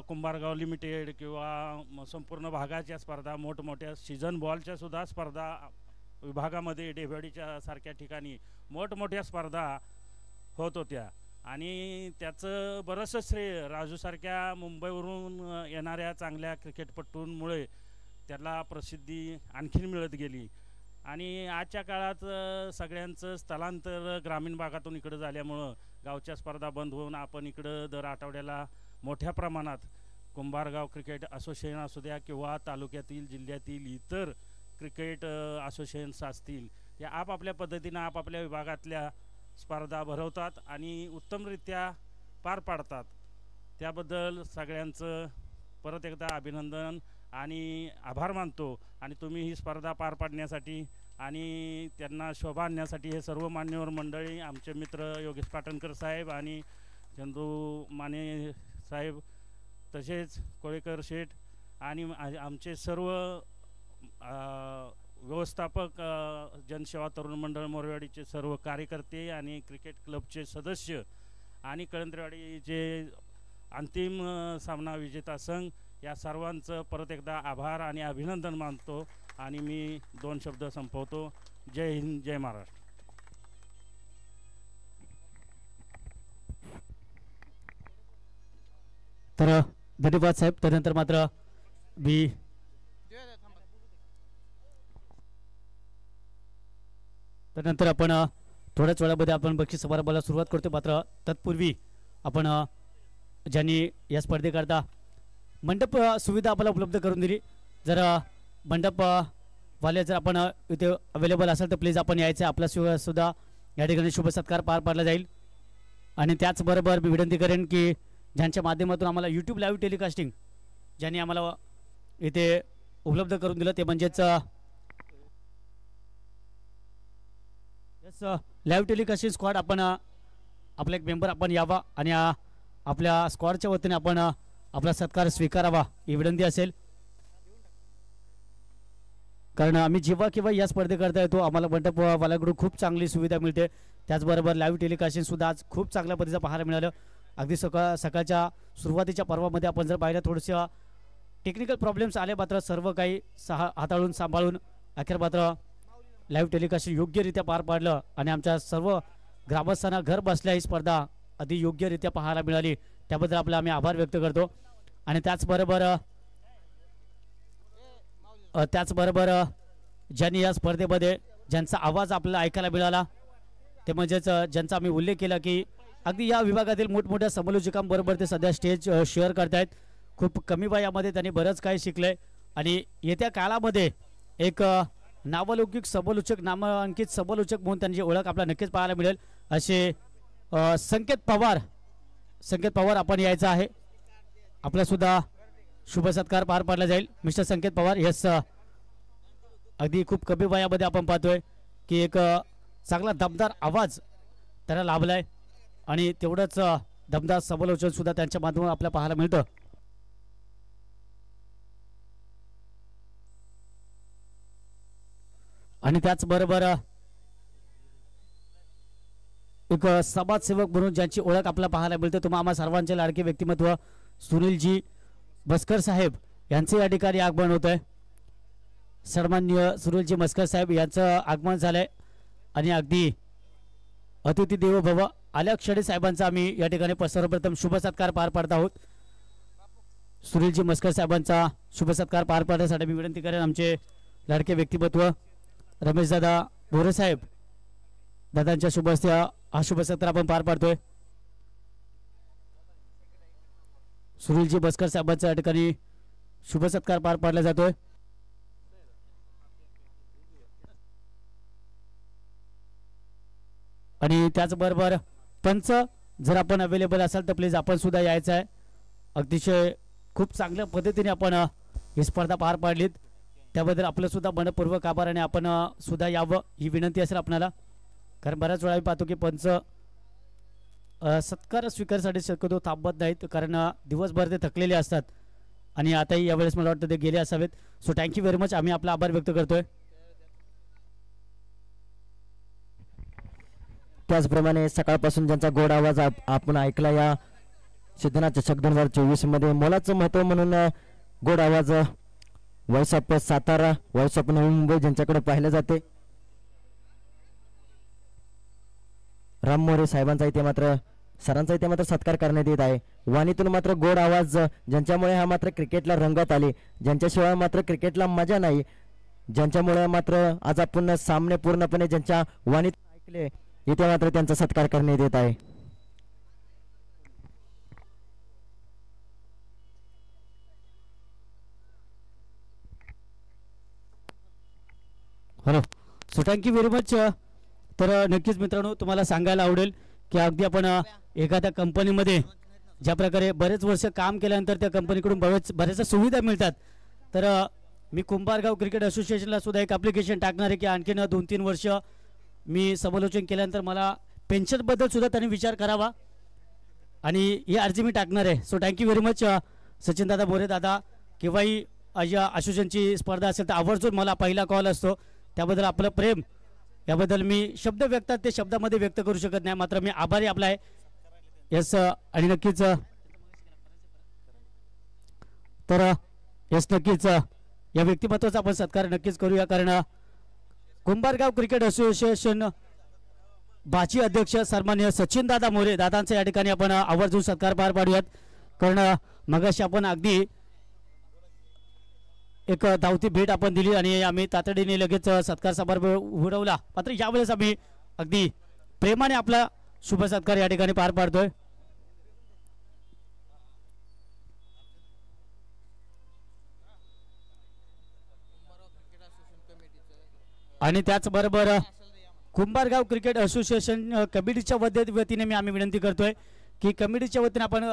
कुंभारगाव लिमिटेड किंवा संपूर्ण भागाच्या स्पर्धा मोठमोठ्या सीझन बॉलच्या सुद्धा स्पर्धा विभागामध्ये डेभेवाडीच्या सारख्या ठिकाणी मोठमोठ्या स्पर्धा होत होत्या. आणि त्याचं बरंचसं श्रेय राजूसारख्या मुंबईवरून येणाऱ्या चांगल्या क्रिकेटपटूंमुळे त्याला प्रसिद्धी आणखीन मिळत गेली. आणि आजच्या काळात सगळ्यांचं स्थलांतर ग्रामीण भागातून इकडं झाल्यामुळं गावच्या स्पर्धा बंद होऊन आपण इकडं दर आठवड्याला मोठ्या प्रमाणात कुंभारगाव क्रिकेट असोसिएशन असू द्या किंवा तालुक्यातील जिल्ह्यातील इतर क्रिकेट असोसिएशन्स असतील, या आपापल्या पद्धतीनं आपापल्या विभागातल्या स्पर्धा भरवतात आणि उत्तमरित्या पार पाडतात. त्याबद्दल सगळ्यांचं परत एकदा अभिनंदन आणि आभार मानतो. आणि तुम्ही ही स्पर्धा पार पाडण्यासाठी आणि त्यांना शोभा आणण्यासाठी हे सर्व मान्यवर मंडळी, आमचे मित्र योगेश पाटणकर साहेब आणि चंदू माने साहेब, तसेच कोळेकर शेठ आणि आमचे सर्व व्यवस्थापक, जनसेवा तरुण मंडळ मोरेवाडीचे सर्व कार्यकर्ते आणि क्रिकेट क्लबचे सदस्य आणि कळंत्रेवाडीचे अंतिम सामना विजेता संघ, या सर्वांचं परत एकदा आभार आणि अभिनंदन मानतो आणि मी 2 शब्द संपवतो. जय हिंद, जय महाराष्ट्र. तर धन्यवाद साहेब. त्यानंतर मात्र मी त्यानंतर आपण थोड्याच वेळामध्ये आपण बक्षीस समारंभाला सुरुवात करतो. मात्र तत्पूर्वी आपण ज्यांनी या स्पर्धेकरता मंडप सुविधा आपल्याला उपलब्ध करून दिली, जर मंडप वाले जर आपण इथे अवेलेबल असेल तर प्लीज आपण यायचं. आपल्या सुद्धा या ठिकाणी शुभ सत्कार पार पाडला जाईल. आणि त्याचबरोबर मी विनंती करेन की ज्यांच्या माध्यमातून आम्हाला यूट्यूब लाईव्ह टेलिकास्टिंग ज्यांनी आम्हाला इथे उपलब्ध करून दिलं ते म्हणजेच लाईव्ह टेलिकास्टिंग स्क्वॉड आपण आपला एक मेंबर आपण यावा आणि आपल्या स्क्वॉडच्या वतीने आपण आपला सत्कार स्वीकारावा ही विनंती असेल. कारण आम्ही जेव्हा केव्हा या स्पर्धेकरता येतो आम्हाला मंडपवाल्याकडून खूप चांगली सुविधा मिळते. त्याचबरोबर लाईव्ह टेलिकास्टिंग सुद्धा आज खूप चांगल्या पद्धतीचं पाहायला मिळालं. अगदी सकाळच्या सुरुवातीच्या पर्वामध्ये आपण जर पाहिलं थोडंसं टेक्निकल प्रॉब्लेम्स आले मात्र सर्व काही हाताळून सांभाळून अखेर मात्र लाईव्ह टेलिकास्टिंग योग्यरित्या पार पाडलं आणि आमच्या सर्व ग्रामस्थांना घर बसल्या ही स्पर्धा अति योग्यरित्या पाहायला मिळाली. त्याबद्दल आपले आम्ही आभार व्यक्त करतो. आणि त्याचबरोबर ज्यांनी या स्पर्धेमध्ये ज्यांचा आवाज आपल्याला ऐकायला मिळाला ते म्हणजेच ज्यांचा आम्ही उल्लेख केला की अगदी या विभागातील मोठमोठ्या समालोचकांबरोबर ते सध्या स्टेज शेअर करतायत. खूप कमी वयामध्ये त्यांनी बरंच काही शिकलंय आणि येत्या काळामध्ये एक नावलौकिक समालोचक नामांकित समालोचक म्हणून त्यांची ओळख आपल्याला नक्कीच पाहायला मिळेल. असे संकेत पवार आपण यायचं आहे. आपला सुद्धा शुभ सत्कार पार पाडला जाईल. मिस्टर संकेत पवार यस अगदी खूप कमी वयामध्ये आपण पाहतोय की एक चांगला दमदार आवाज त्यांना लाभलाय आणि तेवढंच दमदार समालोचन सुद्धा त्यांच्या माध्यमातून आपल्याला पाहायला मिळतं. आणि त्याचबरोबर एक समाजसेवक म्हणून ज्यांची ओळख आपल्याला पाहायला मिळते तुम्हा आम्हा सर्वांचे लाडके व्यक्तिमत्व सुनीलजी मस्कर साहेब यांचे या ठिकाणी आगमन होत आहे. सन्माननीय सुनीलजी मस्कर साहेब यांचं आगमन झालंय आणि अगदी अतिथी देवो भव आल्या क्षणी साहेबांचा आम्ही या ठिकाणी सर्वप्रथम शुभ सत्कार पार पाडत आहोत. सुनीलजी मस्कर साहेबांचा शुभ सत्कार पार पाडण्यासाठी मी विनंती करेन आमचे लाडके व्यक्तिमत्व रमेशदादा बोरे साहेब दादांच्या शुभ हस्ते हा शुभ सत्कार आपण पार पाडतोय. सुनीलजी मस्कर साहेबांचा या ठिकाणी शुभ सत्कार पार पाडला जातोय. आणि त्याचबरोबर पंच जर आपण अवेलेबल असाल तर प्लीज आपण सुद्धा यायचं आहे. अतिशय खूप चांगल्या पद्धतीने आपण ही स्पर्धा पार पाडलीत त्याबद्दल आपलं सुद्धा मनपूर्वक आभार आणि आपण सुद्धा यावं ही विनंती असेल आपल्याला. कारण बऱ्याच वेळा मी पाहतो की पंच सत्कार स्वीकारासाठी शक्यतो थांबत नाहीत कारण दिवसभर ते थकलेले असतात आणि आताही यावेळेस मला वाटतं ते गेले असावेत. So thank you very much. आम्ही आपला आभार व्यक्त करतोय. त्याचप्रमाणे सकाळपासून ज्यांचा गोड आवाज आपण ऐकला या सिद्धनाथ चषक 2024 मध्ये मोलाचं महत्व म्हणून गोड आवाज voice of Satara voice of Navi Mumbai ज्यांच्याकडे पाहिलं जाते राम मोरे साहेबांचा इथे मात्र सरांचा इथे मात्र सत्कार करण्यात येत आहे. वाणीतून मात्र गोड आवाज ज्यांच्यामुळे हा मात्र क्रिकेटला रंगत आले ज्यांच्याशिवाय मात्र क्रिकेटला मजा नाही ज्यांच्यामुळे मात्र आज आपण सामने पूर्णपणे ज्यांच्या वाणीतून ऐकले इथे मात्र त्यांचा सत्कार करण्यात येत आहे. Hello so thank you very much. तर नक्कीच मित्रांनो तुम्हाला सांगायला आवडेल की अगदी आपण एखाद्या कंपनीमध्ये ज्या प्रकारे बरेच वर्ष काम केल्यानंतर त्या कंपनीकडून बऱ्याचशा सुविधा मिळतात. तर मी कुंभारगाव क्रिकेट असोसिएशनला सुद्धा एक ॲप्लिकेशन टाकणार आहे की आणखीन 2-3 वर्ष मी समालोचन केल्यानंतर मला पेन्शनबद्दल सुद्धा त्यांनी विचार करावा आणि ही अर्जी मी टाकणार आहे. So thank you very much Sachin दादा बोरे दादा. केव्हाही या असोसिएशनची स्पर्धा असेल तर आवर्जून मला पहिला कॉल असतो. त्याबद्दल आपलं प्रेम याबद्दल मी शब्द व्यक्त ते शब्दामध्ये व्यक्त करू शकत नाही मात्र मी आभारी आपला आहे. यस आणि नक्कीच तर यस नक्कीच या व्यक्तिमत्वाचा आपण सत्कार नक्कीच करूया कारण कुंभारगाव क्रिकेट असोसिएशन बाची अध्यक्ष सन्माननीय सचिन दादा मोरे दादांचा या ठिकाणी आपण आवर्जून सत्कार पार पाडूयात. कारण मगाशी आपण अगदी एक धावती भेट आपण दिली आणि आम्ही तातडीने लगेच सत्कार समारंभ उडवला मात्र यावेळेस आम्ही अगदी प्रेमाने आपला शुभ सत्कार या ठिकाणी पार पाडतोय. आणि त्याचबरोबर कुंभारगाव क्रिकेट असोसिएशन कमिटीच्या वतीने मी आम्ही विनंती करतोय की कमिटीच्या वतीने आपण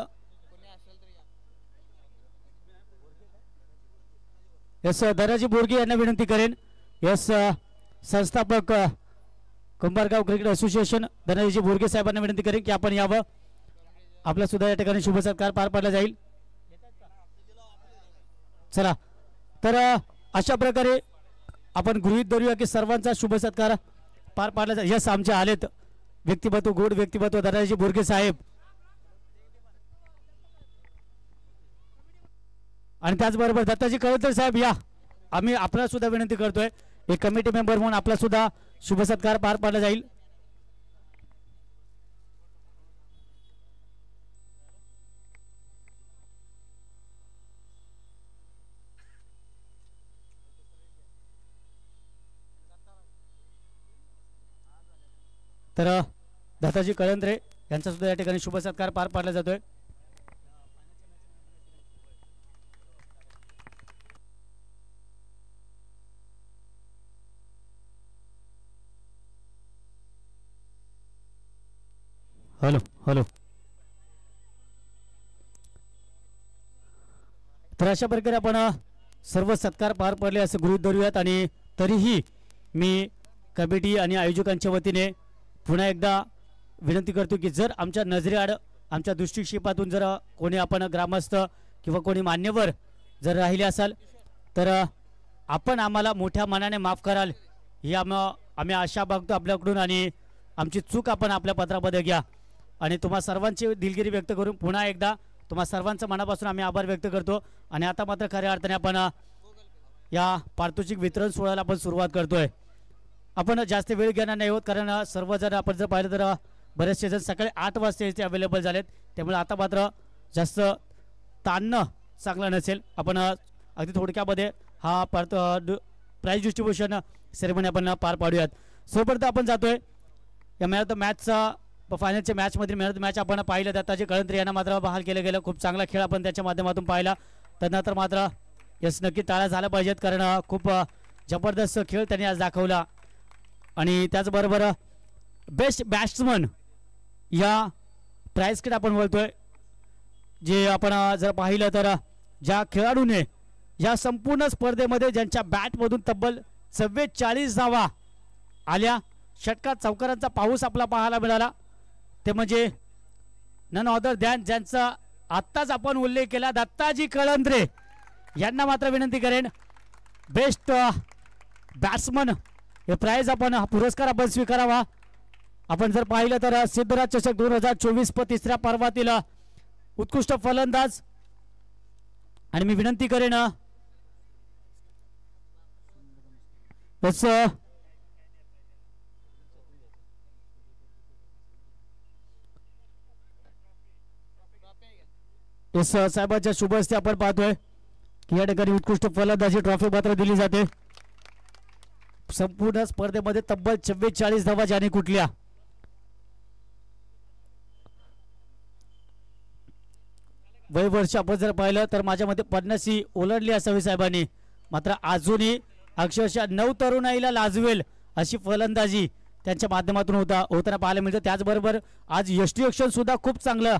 यस धनाजी बोरगे यांना विनंती करेन. यस संस्थापक कुंभारगाव क्रिकेट असोसिएशन धनाजी बोरगे साहेबांना विनंती करेन की आपण यावं. आपला सुद्धा या ठिकाणी शुभ सत्कार पार पाडला जाईल. चला तर अशा प्रकारे आपण गृहीत धरूया की सर्वांचा शुभ सत्कार पार पाडला जाईल. यस आमचे आलेत व्यक्तिमत्व, गोड व्यक्तिमत्व धनाजी बोरगे साहेब. आणि त्याचबरोबर दत्ताजी कळतर साहेब या. आम्ही आपल्याला सुद्धा विनंती करतोय एक कमिटी मेंबर म्हणून आपला सुद्धा शुभ सत्कार पार पाडला जाईल. तर दत्ताजी कळंद्रे यांचा सुद्धा या ठिकाणी शुभ सत्कार पार पाडला जातोय. Hello hello. तर अशा प्रकारे आपण सर्व सत्कार पार पडले असं गृहीत धरूयात. आणि तरीही मी कमिटी आणि आयोजकांच्या वतीने पुन्हा एकदा विनंती करतो की जर आमच्या नजरेआड आमच्या दृष्टिक्षेपातून जर कोणी आपण ग्रामस्थ किंवा कोणी मान्यवर जर राहिले असाल तर आपण आम्हाला मोठ्या मनाने माफ कराल ही आम्ही आशा बघतो आपल्याकडून. आणि आमची चूक आपण आपल्या पत्रामध्ये घ्या. आणि तुम्हा सर्वांची दिलगिरी व्यक्त करून पुन्हा एकदा तुम्हा सर्वांचं मनापासून आम्ही आभार व्यक्त करतो. आणि आता मात्र खऱ्या अर्थाने आपण या पारितोषिक वितरण सोहळ्याला आपण सुरुवात करतोय. आपण जास्त वेळ घेणार नाही आहोत कारण सर्वजण आपण जर पाहिलं तर बरेचसे जण सकाळी 8 वाजता इथे अवेलेबल झालेत. त्यामुळे आता मात्र जास्त ताणणं चांगलं नसेल. आपण अगदी थोडक्यामध्ये हा प्राइज डिस्ट्रीब्युशन सेरेमनी आपण पार पाडूयात. सोबत आपण जातोय या मॅचचा फायनलच्या मॅचमध्ये मॅच आपण पाहिलं. दत्ताजी कळंत्री यांना मात्र बहाल केलं गेलं. खूप चांगला खेळ आपण त्याच्या माध्यमातून पाहिला. त्यानंतर मात्र यस नक्की टाळ्या झाल्या पाहिजेत कारण खूप जबरदस्त खेळ त्यांनी आज दाखवला. आणि त्याचबरोबर बेस्ट बॅट्समन या प्राइजकडे आपण बोलतोय. जे आपण जर पाहिलं तर ज्या खेळाडूने या संपूर्ण स्पर्धेमध्ये ज्यांच्या बॅटमधून तब्बल 44 धावा आल्या, षटकार चौकारांचा पाऊस आपला पाहायला मिळाला, ते म्हणजे नन अदर दॅन ज्यांचा आत्ताच आपण उल्लेख केला दत्ताजी कळंद्रे यांना मात्र विनंती करेन बेस्ट बॅट्समन हे प्राइज आपण हा पुरस्कार आपण स्वीकारावा. आपण जर पाहिलं तर सिद्धराज चषक 2024 तिसऱ्या पर्वातील उत्कृष्ट फलंदाज. आणि मी विनंती करेन साहेबांच्या शुभ हस्ते आपण पाहतोय की या ठिकाणी उत्कृष्ट फलंदाजी ट्रॉफी मात्र दिली जाते. संपूर्ण स्पर्धेमध्ये तब्बल 44 धावा ज्याने कुठल्या. वय वर्ष आपण जर पाहिलं तर माझ्या मध्ये 50 ओलांडली असावी साहेबांनी. मात्र अजूनही अक्षरशः 9 तरुणाईला लाजवेल अशी फलंदाजी त्यांच्या माध्यमातून होताना पाहायला मिळतं. त्याचबरोबर आज यष्टी रक्षण सुद्धा खूप चांगलं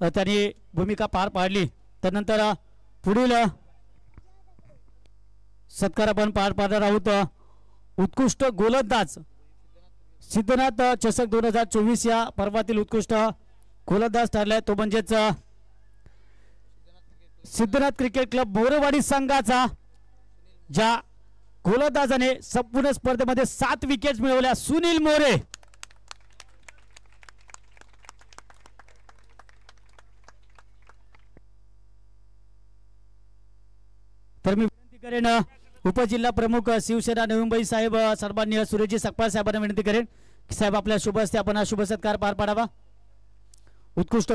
त्यांनी भूमिका पार पाडली. त्यानंतर पुढील सत्कार आपण पार पाडणार आहोत. उत्कृष्ट गोलंदाज सिद्धनाथ चषक 2024 या पर्वातील उत्कृष्ट गोलंदाज ठरलाय तो म्हणजेच सिद्धनाथ क्रिकेट क्लब मोरेवाडी संघाचा ज्या गोलंदाजाने संपूर्ण स्पर्धेमध्ये 7 विकेट्स मिळवल्या सुनील मोरे. तर मी विनंती करेन उपजिल्हा प्रमुख शिवसेना नवी मुंबई साहेब सन्माननीय सुरेशजी सकपाळ साहेबांना विनंती करेन की साहेब आपल्या शुभ हस्ते आपण हा शुभ सत्कार पार पाडावा. उत्कृष्ट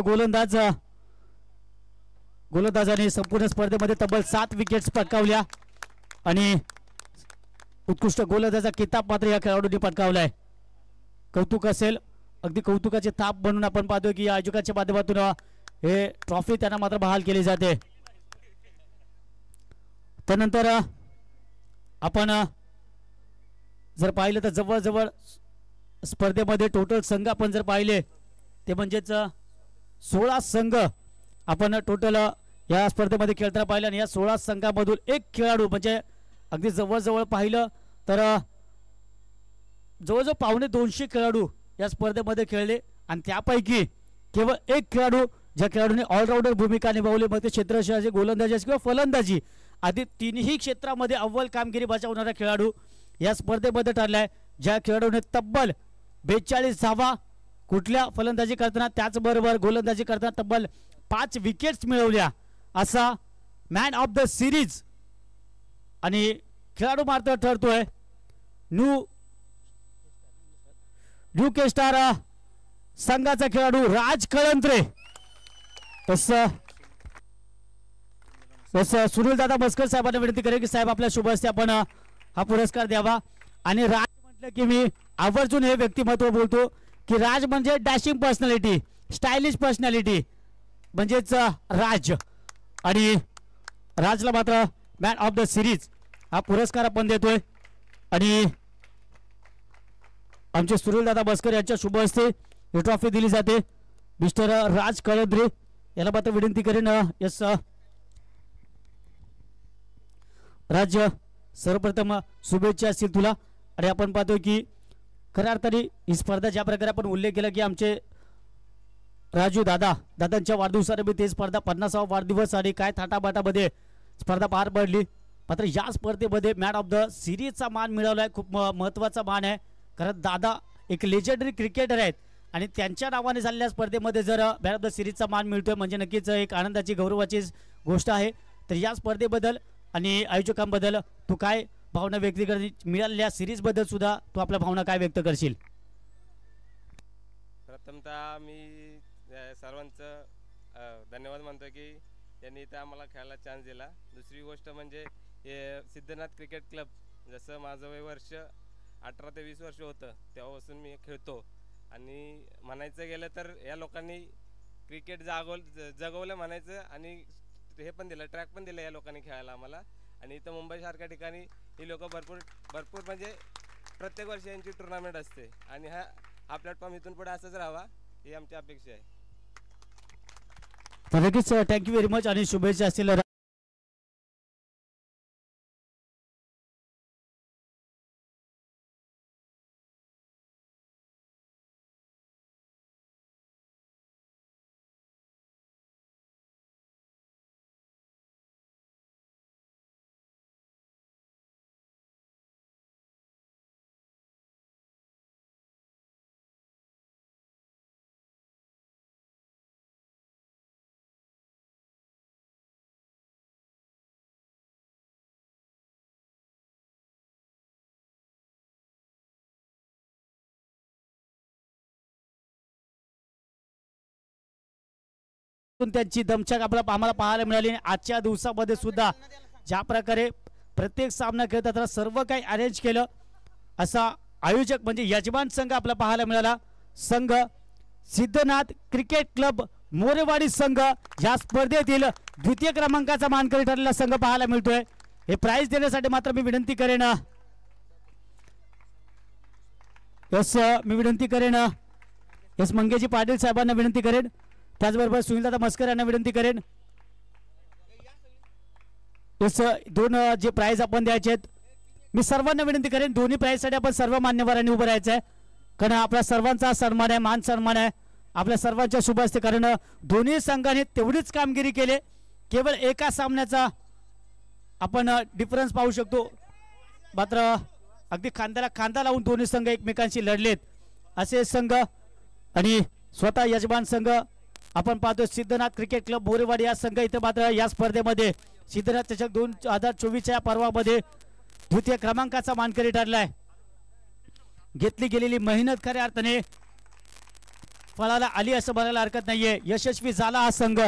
गोलंदाजाने संपूर्ण स्पर्धेमध्ये तब्बल 7 विकेट्स पटकावल्या आणि उत्कृष्ट गोलंदाजाचा किताब मात्र या खेळाडूंनी पटकावलाय. कौतुक असेल, अगदी कौतुकाचे ताप बनून आपण पाहतोय की या आयोजकांच्या माध्यमातून हे ट्रॉफी त्यांना मात्र बहाल केली जाते. त्यानंतर आपण जर पाहिलं तर जवळजवळ स्पर्धेमध्ये टोटल संघ आपण जर पाहिले ते म्हणजेच 16 संघ आपण टोटल या स्पर्धेमध्ये खेळताना पाहिलं आणि या 16 संघामधून एक खेळाडू म्हणजे अगदी जवळजवळ पाहिलं तर जवळजवळ 250 खेळाडू या स्पर्धेमध्ये खेळले आणि त्यापैकी केवळ एक खेळाडू ज्या खेळाडूने ऑलराऊंडर भूमिका निभावली मग ते क्षेत्ररक्षणाची गोलंदाजी किंवा फलंदाजी आधी तिन्ही क्षेत्रामध्ये अव्वल कामगिरी बजावणारा खेळाडू या स्पर्धेमध्ये ठरलाय ज्या खेळाडूने तब्बल 42 धावा कुठल्या फलंदाजी करताना त्याचबरोबर गोलंदाजी करताना तब्बल 5 विकेट्स मिळवल्या असा मॅन ऑफ द सिरीज आणि खेळाडू मात्र ठरतोय न्यू के स्टार संघाचा खेळाडू राज कळंत्रे तसं सुनील दादा मस्कर साहेबांना विनंती करेन की साहेब आपल्या शुभ हस्ते आपण हा पुरस्कार द्यावा आणि राज म्हटलं की मी आवर्जून हे व्यक्तिमत्व बोलतो की राज म्हणजे डॅशिंग पर्सनॅलिटी स्टायलिश पर्सनॅलिटी म्हणजेच राज आणि राजला मात्र मॅन ऑफ द सिरीज हा पुरस्कार आपण देतोय आणि आमचे सुनील दादा मस्कर यांच्या शुभ हस्ते ही ट्रॉफी दिली जाते मिस्टर राज कळंद्रे याला मात्र विनंती करेन यस राज सर्वप्रथम शुभेच्छा असतील तुला आणि आपण पाहतोय की खऱ्या अर्थाने ही स्पर्धा ज्या प्रकारे आपण उल्लेख केला की आमचे राजू दादांच्या वाढदिवसानिमित्त ही स्पर्धा 50वा वाढदिवस आणि काय थाटाबाटामध्ये स्पर्धा पार पडली मात्र या स्पर्धेमध्ये मॅन ऑफ द सिरीजचा मान मिळवलाय खूप महत्त्वाचा मान आहे कारण दादा एक लेजेंडरी क्रिकेटर आहेत आणि त्यांच्या नावाने झालेल्या स्पर्धेमध्ये जर मॅन ऑफ द सिरीजचा मान मिळतोय म्हणजे नक्कीच एक आनंदाची गौरवाची गोष्ट आहे तर या स्पर्धेबद्दल आणि आयोजकांबद्दल तू काय भावना व्यक्त कर मिळालेल्या सिरीज बद्दल सुद्धा तू आपल्या भावना काय व्यक्त करशील प्रथमतः मी सर्वांचं धन्यवाद मानतो की त्यांनी इथं आम्हाला खेळायला चान्स दिला दुसरी गोष्ट म्हणजे हे सिद्धनाथ क्रिकेट क्लब जसं माझं वय वर्ष 18 ते 20 वर्ष होतं तेव्हापासून मी खेळतो आणि म्हणायचं गेलं तर या लोकांनी क्रिकेट जगवलं म्हणायचं आणि हे पण दिलं ट्रॅक पण दिलं या लोकांनी खेळायला आम्हाला आणि इथं मुंबईसारख्या ठिकाणी ही लोक भरपूर म्हणजे प्रत्येक वर्षी यांची टुर्नामेंट असते आणि हा प्लॅटफॉर्म इथून पुढे असंच राहावा ही आमची अपेक्षा आहे तर नक्कीच थँक्यू व्हेरी मच आणि शुभेच्छा असतील त्यांची दमछाक आम्हाला पाहायला मिळाली आजच्या दिवसामध्ये सुद्धा ज्या प्रकारे प्रत्येक सामना खेळताना सर्व काही अरेंज केलं असा आयोजक म्हणजे यजमान संघ आपला पाहायला मिळाला संघ सिद्धनाथ क्रिकेट क्लब मोरेवाडी संघ या स्पर्धेतील द्वितीय क्रमांकाचा मानकरी ठरलेला संघ पाहायला मिळतोय हे प्राइज देण्यासाठी मात्र मी विनंती करेन यस मंगेजी पाटील साहेबांना विनंती करेन त्याचबरोबर सुनीलदादा मस्कर यांना विनंती करेन दोन जे प्राइज आपण द्यायचे आहेत मी सर्वांना विनंती करेन दोन्ही प्राइजसाठी आपण सर्व मान्यवरांनी उभं राहायचं आहे कारण आपल्या सर्वांचा सन्मान आहे मान सन्मान आहे आपल्या सर्वांच्या शुभ असते कारण दोन्ही संघाने तेवढीच कामगिरी केली केवळ एका सामन्याचा आपण डिफरन्स पाहू शकतो मात्र अगदी खांद्याला खांदा लावून दोन्ही संघ एकमेकांशी लढलेत असे संघ आणि स्वतः यजमान संघ आपण पाहतो सिद्धनाथ क्रिकेट क्लब मोरेवाडी या संघ इथे मात्र या स्पर्धेमध्ये सिद्धनाथ चषक 2024 या पर्वामध्ये द्वितीय क्रमांकाचा मानकरी ठरलाय घेतली गेलेली मेहनत खऱ्या अर्थाने फळाला आली असं म्हणायला हरकत नाहीये यशस्वी झाला हा संघ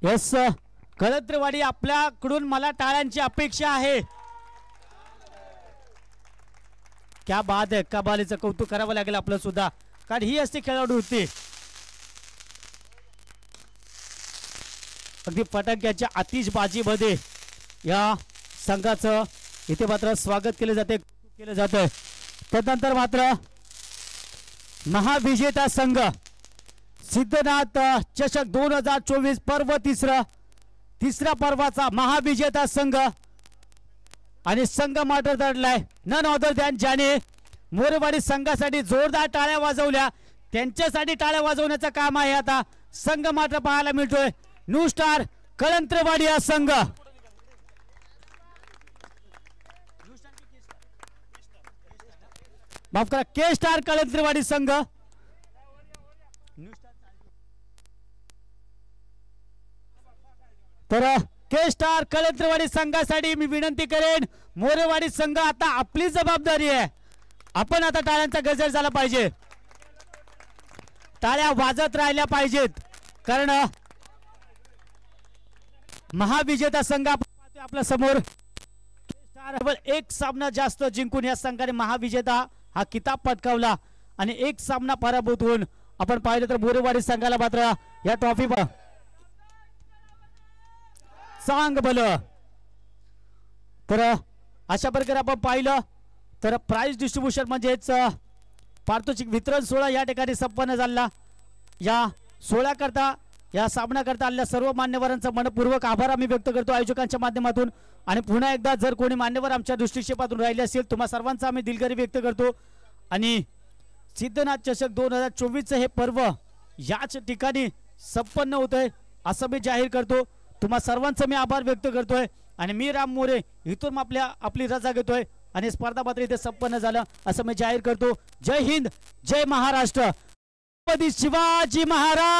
यस कळंत्रेवाडी आपल्याकडून मला टाळ्यांची अपेक्षा आहे क्या बात आहे कबालीचं कौतुक करावं लागेल आपलं सुद्धा कारण ही असते खेळाडू होती अगदी फटक्याच्या आतिषबाजीमध्ये या संघाचं इथे मात्र स्वागत केले जाते त्यानंतर मात्र महाविजेता संघ सिद्धनाथ चषक 2024 पर्व तिसऱ्या पर्वाचा महाविजेता संघ आणि संघ मात्र दडलाय नन अदर दॅन ज्याने मोरेवाडी संघासाठी जोरदार टाळ्या वाजवल्या त्यांच्यासाठी टाळ्या वाजवण्याचं काम आहे आता संघ मात्र पाहायला मिळतोय न्यू स्टार कळंत्रवाडी हा संघ माफ करा के स्टार कळंत्रवाडी संघ तर के स्टार कळंत्रवाडी संघासाठी मी विनंती करेन मोरेवाडी संघ आता आपली जबाबदारी आहे आपण आता टाळ्यांचा गजर झाला पाहिजे टाळ्या वाजत राहिल्या पाहिजेत कारण महाविजेता संघ आपल्या समोर एक सामना जास्त जिंकून या संघाने महाविजेता हा किताब पटकावला आणि एक सामना पराभूत होऊन आपण पाहिलं तर मोरेवाडी संघाला मात्र या ट्रॉफी सांग भलं तर अशा प्रकारे आपण पाहिलं तर प्राइज डिस्ट्रीब्युशन म्हणजेच पारितोषिक वितरण सोहळा या ठिकाणी संपन्न झाला या सोहळ्याकरता या सामन्याकरता आलेल्या सर्व मान्यवरांचा मनपूर्वक आभार आम्ही व्यक्त करतो आयोजकांच्या माध्यमातून आणि पुन्हा एकदा जर कोणी मान्यवर आमच्या दृष्टिक्षेपातून राहिले असेल तुम्हा सर्वांचा आम्ही दिलगिरी व्यक्त करतो आणि सिद्धनाथ चषक 2024 हे पर्व याच ठिकाणी संपन्न होतंय असं मी जाहीर करतो तुम्हा सर्वांचा मी आभार व्यक्त करतोय आणि मी राम मोरे इथून आपली रजा घेतोय आणि स्पर्धा मात्र इथे संपन्न झालं असं मी जाहीर करतो जय हिंद जय महाराष्ट्र शिवाजी महाराज।